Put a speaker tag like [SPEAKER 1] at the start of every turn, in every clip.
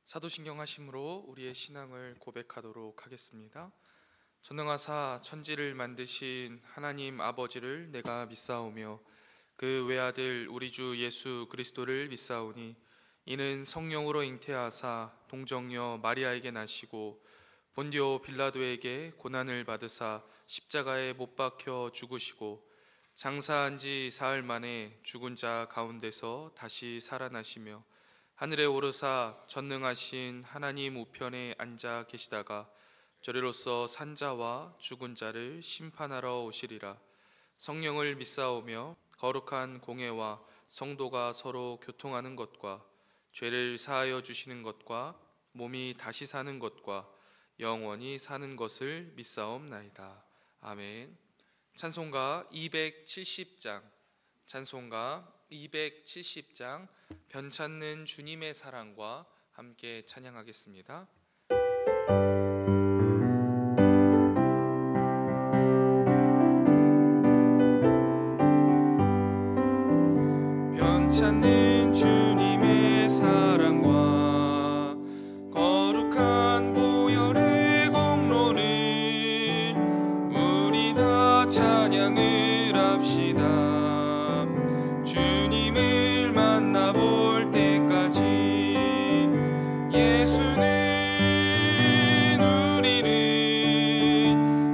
[SPEAKER 1] 사도신경 하심으로 우리의 신앙을 고백하도록 하겠습니다. 전능하사 천지를 만드신 하나님 아버지를 내가 믿사오며 그 외아들 우리 주 예수 그리스도를 믿사오니 이는 성령으로 잉태하사 동정녀 마리아에게 나시고 본디오 빌라도에게 고난을 받으사 십자가에 못 박혀 죽으시고 장사한 지 사흘 만에 죽은 자 가운데서 다시 살아나시며 하늘에 오르사 전능하신 하나님 우편에 앉아 계시다가 저리로서 산자와 죽은 자를 심판하러 오시리라. 성령을 믿사오며 거룩한 공회와 성도가 서로 교통하는 것과 죄를 사하여 주시는 것과 몸이 다시 사는 것과 영원히 사는 것을 믿사옵나이다. 아멘. 찬송가 270장, 찬송가 270장 변찮는 주님의 사랑과 함께 찬양하겠습니다. 변찮는 주님의 사랑과 거룩한 보혈의 공로를 우리 다 찬양을 합시다. 주님을 만나볼 때까지 예수는 우리를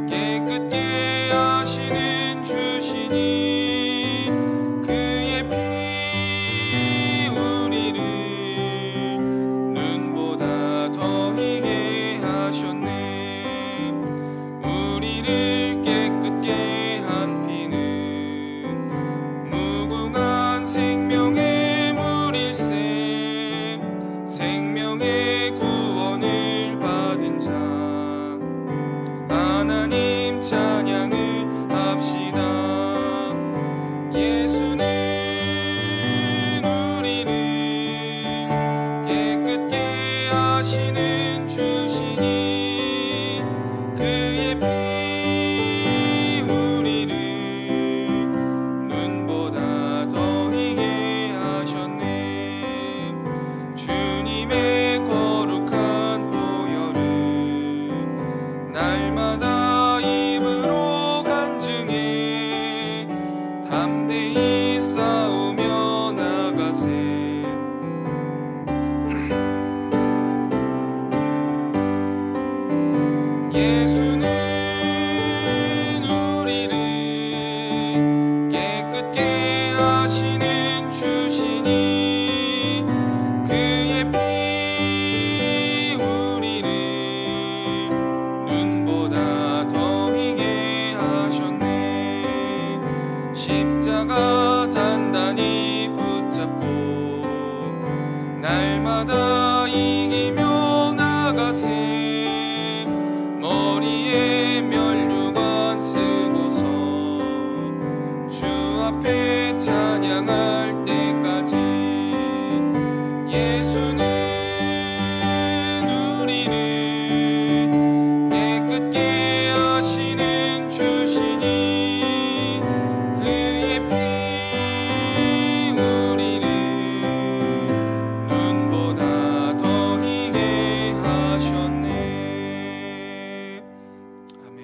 [SPEAKER 1] 깨끗게 하시는 주시니 그의 피 우리를 눈보다 더 희게 하셨네. 우리를 깨끗게 한 피는 무궁한 생명의 물일세. 생명의 구원을 받은 자 하나님 찬양을 합시다. 예수는 우리를 깨끗게 하시는 주시니 그의 피 우리를 눈보다 더 희게 하셨네. 주님의 거룩한 보혈을 날마다 입으로 간증해 담대히 싸우며 나가세. 예수는 우리를 깨끗게 하시는 주시니 그의 피 우리를 눈보다 더 희게 하셨네. 십자가 단단히 붙잡고 날마다 이기며 나가세. 머리에 면류관 쓰고서 주 앞에 찬양할 때까지 예수는 우리를 깨끗게 하시는 주시니 그의 피 우리를 눈보다 더 희게 하셨네. 아멘.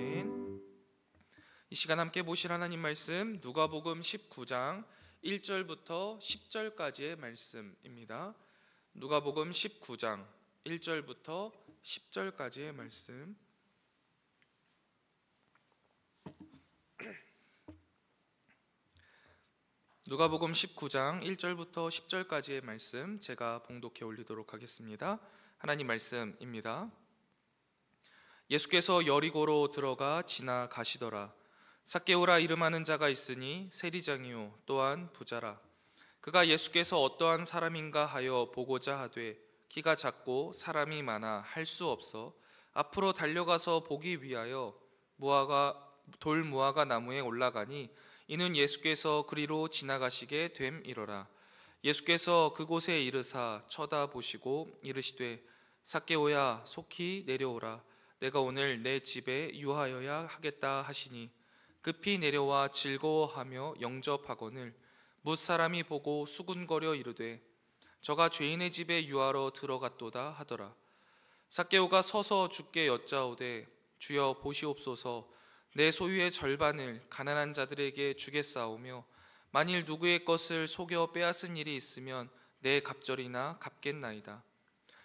[SPEAKER 1] 이 시간 함께 보실 하나님 말씀 누가복음 19장 1절부터 10절까지의 말씀입니다. 누가복음 19장 1절부터 10절까지의 말씀. 누가복음 19장 1절부터 10절까지의 말씀 제가 봉독해 올리도록 하겠습니다. 하나님 말씀입니다. 예수께서 여리고로 들어가 지나가시더라. 삭개오라 이름하는 자가 있으니 세리장이요 또한 부자라. 그가 예수께서 어떠한 사람인가 하여 보고자 하되 키가 작고 사람이 많아 할 수 없어 앞으로 달려가서 보기 위하여 돌 무화과 나무에 올라가니 이는 예수께서 그리로 지나가시게 됨이로라. 예수께서 그곳에 이르사 쳐다보시고 이르시되 삭개오야 속히 내려오라. 내가 오늘 내 집에 유하여야 하겠다 하시니 급히 내려와 즐거워하며 영접하거늘 뭇사람이 보고 수군거려 이르되 저가 죄인의 집에 유하러 들어갔도다 하더라. 삭개오가 서서 주께 여짜오되 주여 보시옵소서, 내 소유의 절반을 가난한 자들에게 주겠사오며 만일 누구의 것을 속여 빼앗은 일이 있으면 내 갑절이나 갚겠나이다.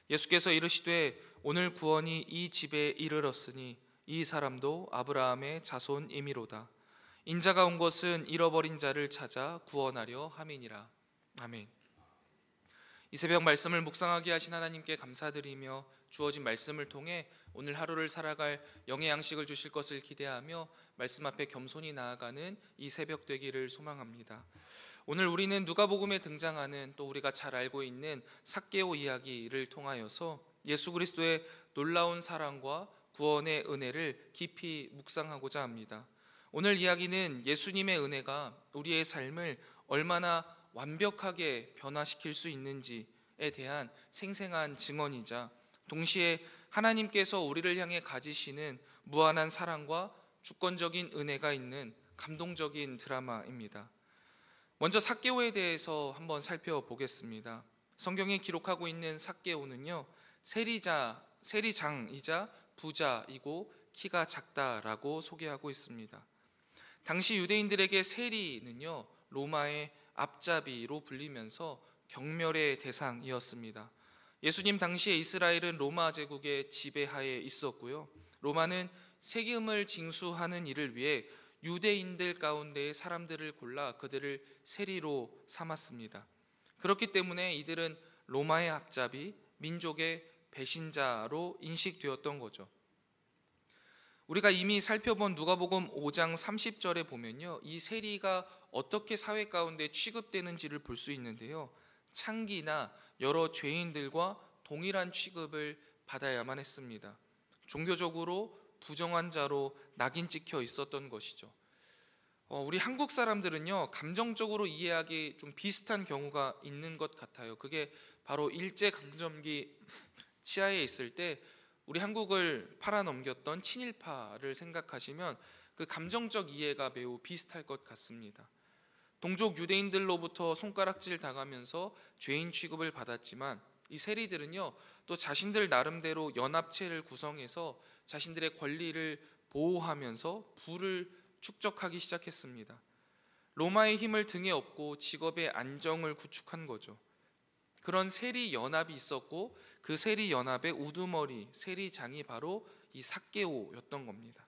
[SPEAKER 1] 예수께서 이르시되 오늘 구원이 이 집에 이르렀으니 이 사람도 아브라함의 자손이미로다. 인자가 온 것은 잃어버린 자를 찾아 구원하려 함이니라. 아멘. 이 새벽 말씀을 묵상하게 하신 하나님께 감사드리며 주어진 말씀을 통해 오늘 하루를 살아갈 영의 양식을 주실 것을 기대하며 말씀 앞에 겸손히 나아가는 이 새벽 되기를 소망합니다. 오늘 우리는 누가복음에 등장하는, 또 우리가 잘 알고 있는 삭개오 이야기를 통하여서 예수 그리스도의 놀라운 사랑과 구원의 은혜를 깊이 묵상하고자 합니다. 오늘 이야기는 예수님의 은혜가 우리의 삶을 얼마나 완벽하게 변화시킬 수 있는지에 대한 생생한 증언이자 동시에 하나님께서 우리를 향해 가지시는 무한한 사랑과 주권적인 은혜가 있는 감동적인 드라마입니다. 먼저 삭개오에 대해서 한번 살펴보겠습니다. 성경에 기록하고 있는 삭개오는요, 세리장이자 부자이고 키가 작다라고 소개하고 있습니다. 당시 유대인들에게 세리는요, 로마의 앞잡이로 불리면서 경멸의 대상이었습니다. 예수님 당시에 이스라엘은 로마 제국의 지배하에 있었고요, 로마는 세금을 징수하는 일을 위해 유대인들 가운데의 사람들을 골라 그들을 세리로 삼았습니다. 그렇기 때문에 이들은 로마의 앞잡이, 민족의 배신자로 인식되었던 거죠. 우리가 이미 살펴본 누가복음 5장 30절에 보면요, 이 세리가 어떻게 사회 가운데 취급되는지를 볼 수 있는데요, 창기나 여러 죄인들과 동일한 취급을 받아야만 했습니다. 종교적으로 부정한 자로 낙인 찍혀 있었던 것이죠. 우리 한국 사람들은요, 감정적으로 이해하기 좀 비슷한 경우가 있는 것 같아요. 그게 바로 일제강점기 치하에 있을 때 우리 한국을 팔아넘겼던 친일파를 생각하시면 그 감정적 이해가 매우 비슷할 것 같습니다. 동족 유대인들로부터 손가락질 당하면서 죄인 취급을 받았지만 이 세리들은요, 또 자신들 나름대로 연합체를 구성해서 자신들의 권리를 보호하면서 부를 축적하기 시작했습니다. 로마의 힘을 등에 업고 직업의 안정을 구축한 거죠. 그런 세리 연합이 있었고 그 세리 연합의 우두머리, 세리장이 바로 이 삭개오였던 겁니다.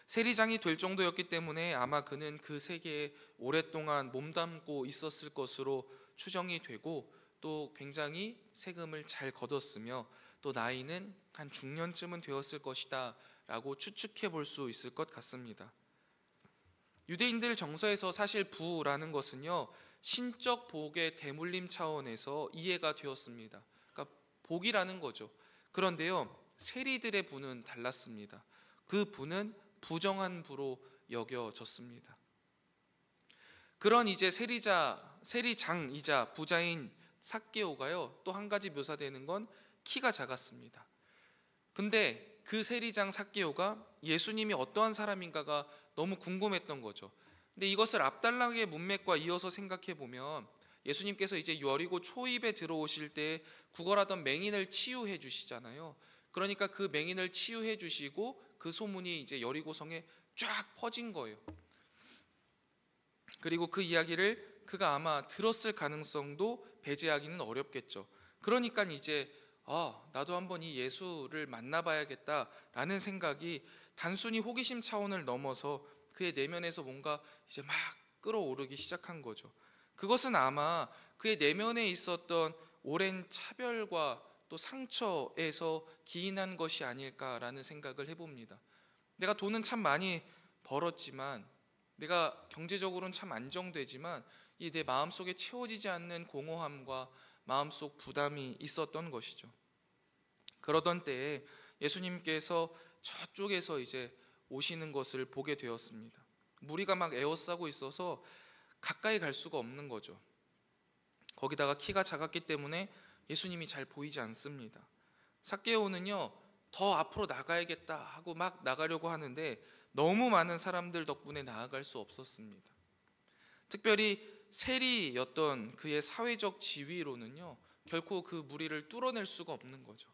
[SPEAKER 1] 세리장이 될 정도였기 때문에 아마 그는 그 세계에 오랫동안 몸담고 있었을 것으로 추정이 되고, 또 굉장히 세금을 잘 걷었으며 또 나이는 한 중년쯤은 되었을 것이다 라고 추측해 볼 수 있을 것 같습니다. 유대인들 정서에서 사실 부라는 것은요, 신적 복의 대물림 차원에서 이해가 되었습니다. 그러니까 복이라는 거죠. 그런데요, 세리들의 부는 달랐습니다. 그 부는 부정한 부로 여겨졌습니다. 그런 이제 세리장이자 부자인 삭개오가요, 또 한 가지 묘사되는 건 키가 작았습니다. 근데 그 세리장 삭개오가 예수님이 어떠한 사람인가가 너무 궁금했던 거죠. 근데 이것을 앞달락의 문맥과 이어서 생각해 보면 예수님께서 이제 여리고 초입에 들어오실 때 구걸하던 맹인을 치유해 주시잖아요. 그러니까 그 맹인을 치유해 주시고 그 소문이 이제 여리고성에 쫙 퍼진 거예요. 그리고 그 이야기를 그가 아마 들었을 가능성도 배제하기는 어렵겠죠. 그러니까 이제 나도 한번 이 예수를 만나봐야겠다라는 생각이 단순히 호기심 차원을 넘어서 그의 내면에서 뭔가 이제 막 끌어오르기 시작한 거죠. 그것은 아마 그의 내면에 있었던 오랜 차별과 또 상처에서 기인한 것이 아닐까라는 생각을 해봅니다. 내가 돈은 참 많이 벌었지만, 내가 경제적으로는 참 안정되지만 이 내 마음속에 채워지지 않는 공허함과 마음속 부담이 있었던 것이죠. 그러던 때에 예수님께서 저쪽에서 이제 오시는 것을 보게 되었습니다. 무리가 막 에워싸고 있어서 가까이 갈 수가 없는 거죠. 거기다가 키가 작았기 때문에 예수님이 잘 보이지 않습니다. 삭개오는요, 더 앞으로 나가야겠다 하고 막 나가려고 하는데 너무 많은 사람들 덕분에 나아갈 수 없었습니다. 특별히 세리였던 그의 사회적 지위로는요, 결코 그 무리를 뚫어낼 수가 없는 거죠.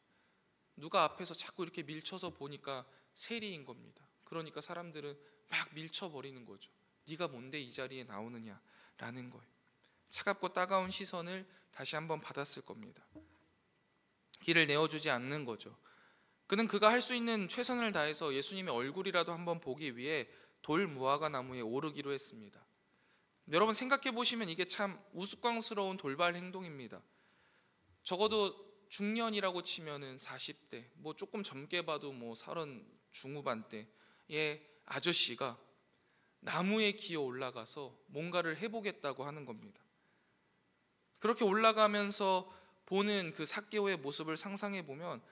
[SPEAKER 1] 누가 앞에서 자꾸 이렇게 밀쳐서 보니까 세리인 겁니다. 그러니까 사람들은 막 밀쳐버리는 거죠. 네가 뭔데 이 자리에 나오느냐라는 거예요. 차갑고 따가운 시선을 다시 한번 받았을 겁니다. 길을 내어주지 않는 거죠. 그는 그가 할 수 있는 최선을 다해서 예수님의 얼굴이라도 한번 보기 위해 돌 무화과 나무에 오르기로 했습니다. 여러분 생각해 보시면 이게 참 우스꽝스러운 돌발 행동입니다. 적어도 중년이라고 치면은 40대, 뭐 조금 젊게 봐도 뭐 30 중후반 때의 아저씨가 나무에 기어 올라가서 뭔가를 해보겠다고 하는 겁니다. 그렇게 올라가면서 보는 그 삭개오의 모습을 상상해 보면,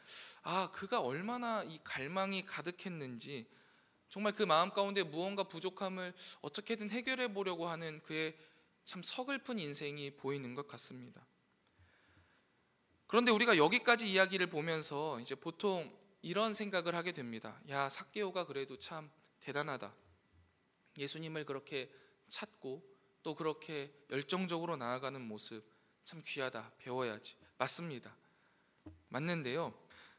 [SPEAKER 1] 그가 얼마나 이 갈망이 가득했는지, 정말 그 마음 가운데 무언가 부족함을 어떻게든 해결해 보려고 하는 그의 참 서글픈 인생이 보이는 것 같습니다. 그런데 우리가 여기까지 이야기를 보면서 이제 보통 이런 생각을 하게 됩니다. 야, 삭개오가 그래도 참 대단하다. 예수님을 그렇게 찾고 또 그렇게 열정적으로 나아가는 모습 참 귀하다. 배워야지. 맞습니다. 맞는데요,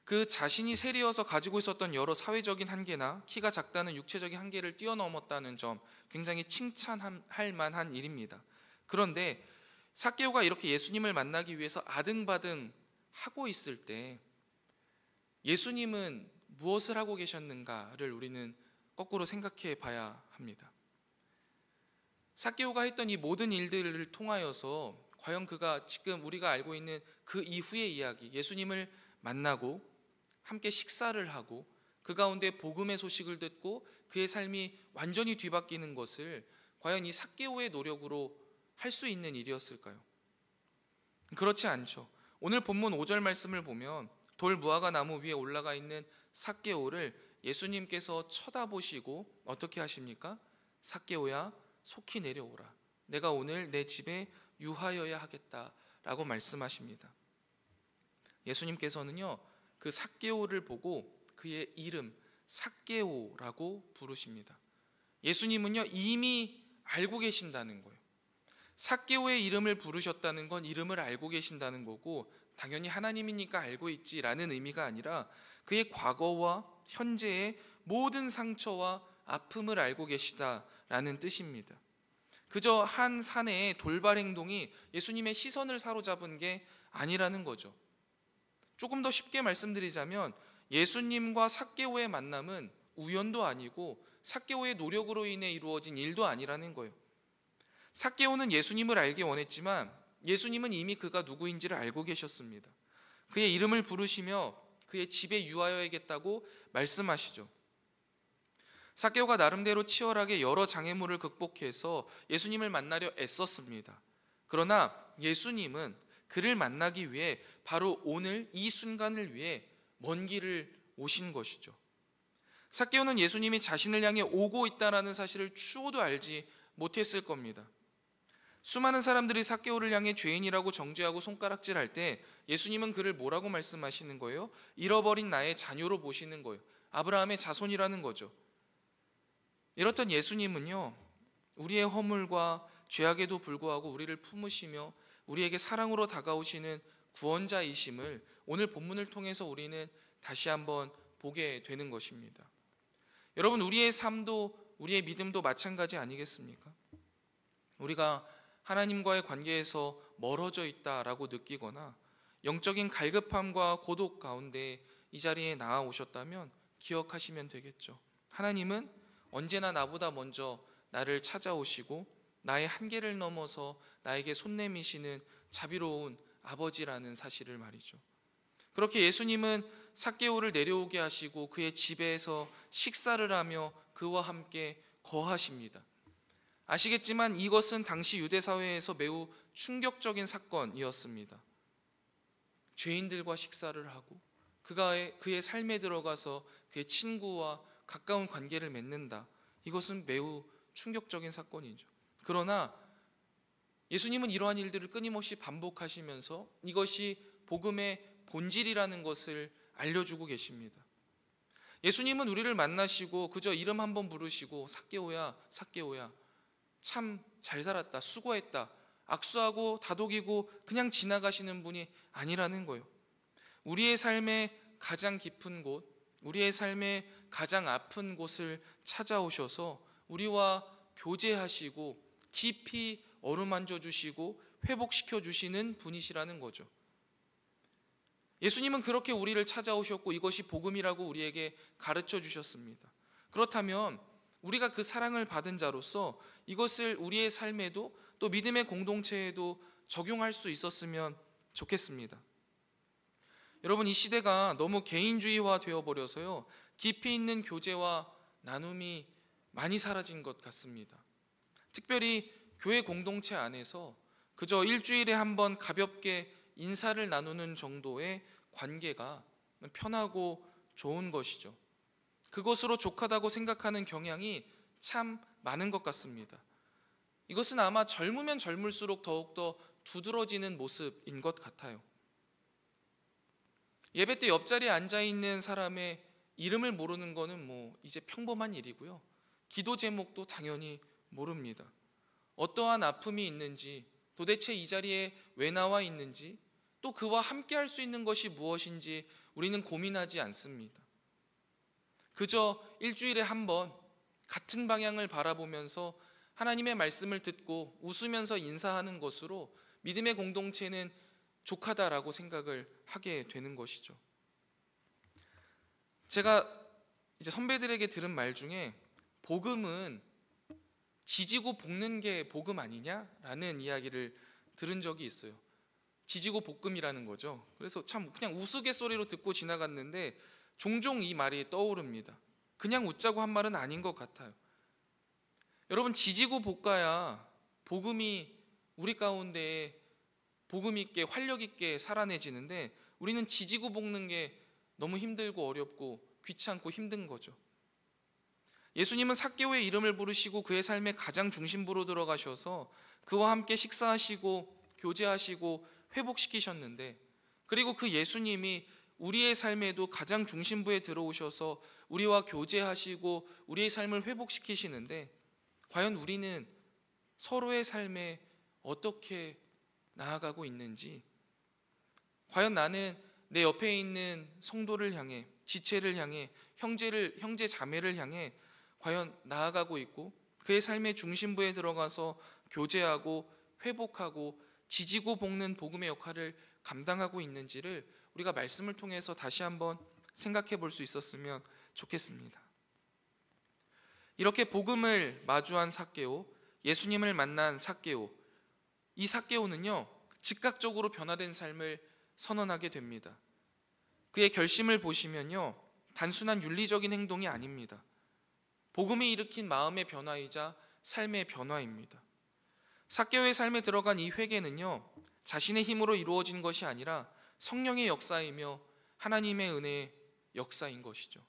[SPEAKER 1] 그 자신이 세리여서 가지고 있었던 여러 사회적인 한계나 키가 작다는 육체적인 한계를 뛰어넘었다는 점, 굉장히 칭찬할 만한 일입니다. 그런데 삭개오가 이렇게 예수님을 만나기 위해서 아등바등 하고 있을 때 예수님은 무엇을 하고 계셨는가를 우리는 거꾸로 생각해 봐야 합니다. 삭개오가 했던 이 모든 일들을 통하여서 과연 그가 지금 우리가 알고 있는 그 이후의 이야기, 예수님을 만나고 함께 식사를 하고 그 가운데 복음의 소식을 듣고 그의 삶이 완전히 뒤바뀌는 것을 과연 이 삭개오의 노력으로 할 수 있는 일이었을까요? 그렇지 않죠. 오늘 본문 5절 말씀을 보면 돌 무화과 나무 위에 올라가 있는 삭개오를 예수님께서 쳐다보시고 어떻게 하십니까? 삭개오야, 속히 내려오라. 내가 오늘 내 집에 유하여야 하겠다라고 말씀하십니다. 예수님께서는요, 그 삭개오를 보고 그의 이름 삭개오라고 부르십니다. 예수님은요, 이미 알고 계신다는 거예요. 삭개오의 이름을 부르셨다는 건 이름을 알고 계신다는 거고, 당연히 하나님이니까 알고 있지라는 의미가 아니라 그의 과거와 현재의 모든 상처와 아픔을 알고 계시다라는 뜻입니다. 그저 한 사내의 돌발 행동이 예수님의 시선을 사로잡은 게 아니라는 거죠. 조금 더 쉽게 말씀드리자면 예수님과 삭개오의 만남은 우연도 아니고 삭개오의 노력으로 인해 이루어진 일도 아니라는 거예요. 삭개오는 예수님을 알기 원했지만 예수님은 이미 그가 누구인지를 알고 계셨습니다. 그의 이름을 부르시며 그의 집에 유하여야겠다고 말씀하시죠. 삭개오가 나름대로 치열하게 여러 장애물을 극복해서 예수님을 만나려 애썼습니다. 그러나 예수님은 그를 만나기 위해 바로 오늘 이 순간을 위해 먼 길을 오신 것이죠. 삭개오는 예수님이 자신을 향해 오고 있다는 사실을 추호도 알지 못했을 겁니다. 수많은 사람들이 삭개오를 향해 죄인이라고 정죄하고 손가락질할 때 예수님은 그를 뭐라고 말씀하시는 거예요? 잃어버린 나의 자녀로 보시는 거예요. 아브라함의 자손이라는 거죠. 이렇던 예수님은요, 우리의 허물과 죄악에도 불구하고 우리를 품으시며 우리에게 사랑으로 다가오시는 구원자이심을 오늘 본문을 통해서 우리는 다시 한번 보게 되는 것입니다. 여러분, 우리의 삶도 우리의 믿음도 마찬가지 아니겠습니까? 우리가 하나님과의 관계에서 멀어져 있다라고 느끼거나 영적인 갈급함과 고독 가운데 이 자리에 나아오셨다면 기억하시면 되겠죠. 하나님은 언제나 나보다 먼저 나를 찾아오시고 나의 한계를 넘어서 나에게 손 내미시는 자비로운 아버지라는 사실을 말이죠. 그렇게 예수님은 삭개오를 내려오게 하시고 그의 집에서 식사를 하며 그와 함께 거하십니다. 아시겠지만 이것은 당시 유대 사회에서 매우 충격적인 사건이었습니다. 죄인들과 식사를 하고 그의 삶에 들어가서 그의 친구와 가까운 관계를 맺는다. 이것은 매우 충격적인 사건이죠. 그러나 예수님은 이러한 일들을 끊임없이 반복하시면서 이것이 복음의 본질이라는 것을 알려주고 계십니다. 예수님은 우리를 만나시고 그저 이름 한번 부르시고 삭개오야, 삭개오야, 참 잘 살았다, 수고했다, 악수하고 다독이고 그냥 지나가시는 분이 아니라는 거예요. 우리의 삶의 가장 깊은 곳, 우리의 삶의 가장 아픈 곳을 찾아오셔서 우리와 교제하시고 깊이 어루만져 주시고 회복시켜 주시는 분이시라는 거죠. 예수님은 그렇게 우리를 찾아오셨고 이것이 복음이라고 우리에게 가르쳐 주셨습니다. 그렇다면 우리가 그 사랑을 받은 자로서 이것을 우리의 삶에도 또 믿음의 공동체에도 적용할 수 있었으면 좋겠습니다. 여러분, 이 시대가 너무 개인주의화 되어버려서요, 깊이 있는 교제와 나눔이 많이 사라진 것 같습니다. 특별히 교회 공동체 안에서 그저 일주일에 한 번 가볍게 인사를 나누는 정도의 관계가 편하고 좋은 것이죠. 그것으로 족하다고 생각하는 경향이 참 많은 것 같습니다. 이것은 아마 젊으면 젊을수록 더욱더 두드러지는 모습인 것 같아요. 예배 때 옆자리에 앉아있는 사람의 이름을 모르는 것은 이제 평범한 일이고요. 기도 제목도 당연히 모릅니다. 어떠한 아픔이 있는지, 도대체 이 자리에 왜 나와 있는지, 또 그와 함께 할 수 있는 것이 무엇인지 우리는 고민하지 않습니다. 그저 일주일에 한 번 같은 방향을 바라보면서 하나님의 말씀을 듣고 웃으면서 인사하는 것으로 믿음의 공동체는 족하다라고 생각을 하게 되는 것이죠. 제가 이제 선배들에게 들은 말 중에 복음은 지지고 볶는 게 복음 아니냐라는 이야기를 들은 적이 있어요. 지지고 볶음이라는 거죠. 그래서 참 그냥 우스갯소리로 듣고 지나갔는데 종종 이 말이 떠오릅니다. 그냥 웃자고 한 말은 아닌 것 같아요. 여러분, 지지고 볶아야 복음이 우리 가운데 복음 있게 활력 있게 살아내지는데 우리는 지지고 볶는 게 너무 힘들고 어렵고 귀찮고 힘든 거죠. 예수님은 삭개오의 이름을 부르시고 그의 삶의 가장 중심부로 들어가셔서 그와 함께 식사하시고 교제하시고 회복시키셨는데, 그리고 그 예수님이 우리의 삶에도 가장 중심부에 들어오셔서 우리와 교제하시고 우리의 삶을 회복시키시는데, 과연 우리는 서로의 삶에 어떻게 나아가고 있는지, 과연 나는 내 옆에 있는 성도를 향해, 지체를 향해, 형제 자매를 향해 과연 나아가고 있고 그의 삶의 중심부에 들어가서 교제하고 회복하고 지지고 볶는 복음의 역할을 감당하고 있는지를 우리가 말씀을 통해서 다시 한번 생각해 볼 수 있었으면 좋겠습니다. 이렇게 복음을 마주한 삭개오, 예수님을 만난 삭개오, 이 삭개오는요 즉각적으로 변화된 삶을 선언하게 됩니다. 그의 결심을 보시면요 단순한 윤리적인 행동이 아닙니다. 복음이 일으킨 마음의 변화이자 삶의 변화입니다. 삭개오의 삶에 들어간 이 회개는요 자신의 힘으로 이루어진 것이 아니라 성령의 역사이며 하나님의 은혜의 역사인 것이죠.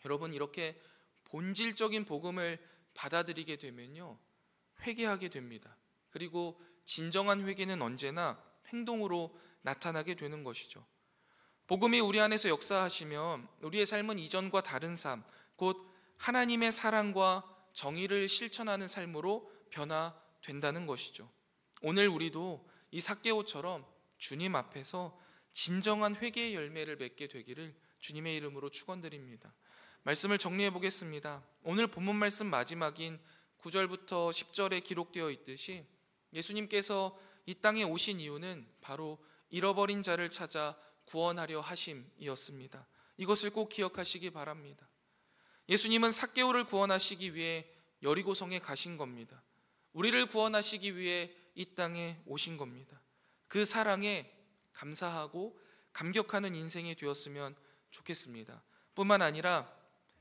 [SPEAKER 1] 여러분, 이렇게 본질적인 복음을 받아들이게 되면요 회개하게 됩니다. 그리고 진정한 회개는 언제나 행동으로 나타나게 되는 것이죠. 복음이 우리 안에서 역사하시면 우리의 삶은 이전과 다른 삶, 곧 하나님의 사랑과 정의를 실천하는 삶으로 변화된다는 것이죠. 오늘 우리도 이 삭개오처럼 주님 앞에서 진정한 회개의 열매를 맺게 되기를 주님의 이름으로 축원드립니다. 말씀을 정리해 보겠습니다. 오늘 본문 말씀 마지막인 9절부터 10절에 기록되어 있듯이 예수님께서 이 땅에 오신 이유는 바로 잃어버린 자를 찾아 구원하려 하심이었습니다. 이것을 꼭 기억하시기 바랍니다. 예수님은 삭개오를 구원하시기 위해 여리고성에 가신 겁니다. 우리를 구원하시기 위해 이 땅에 오신 겁니다. 그 사랑에 감사하고 감격하는 인생이 되었으면 좋겠습니다. 뿐만 아니라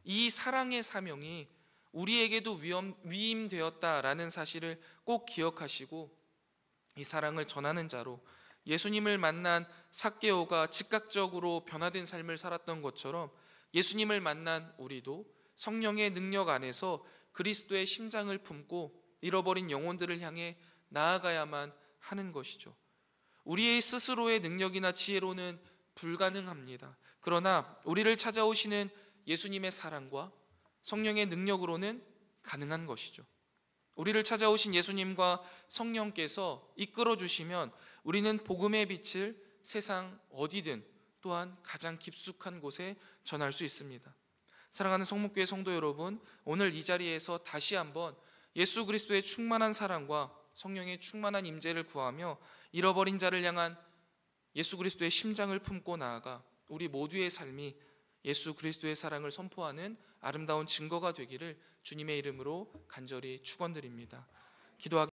[SPEAKER 1] 이 사랑의 사명이 우리에게도 위임되었다라는 사실을 꼭 기억하시고 이 사랑을 전하는 자로 예수님을 만난 삭개오가 즉각적으로 변화된 삶을 살았던 것처럼 예수님을 만난 우리도 성령의 능력 안에서 그리스도의 심장을 품고 잃어버린 영혼들을 향해 나아가야만 하는 것이죠. 우리의 스스로의 능력이나 지혜로는 불가능합니다. 그러나 우리를 찾아오시는 예수님의 사랑과 성령의 능력으로는 가능한 것이죠. 우리를 찾아오신 예수님과 성령께서 이끌어 주시면 우리는 복음의 빛을 세상 어디든 또한 가장 깊숙한 곳에 전할 수 있습니다. 사랑하는 성목교회 성도 여러분, 오늘 이 자리에서 다시 한번 예수 그리스도의 충만한 사랑과 성령의 충만한 임재를 구하며 잃어버린 자를 향한 예수 그리스도의 심장을 품고 나아가 우리 모두의 삶이 예수 그리스도의 사랑을 선포하는 아름다운 증거가 되기를 주님의 이름으로 간절히 축원드립니다. 기도하겠습니다.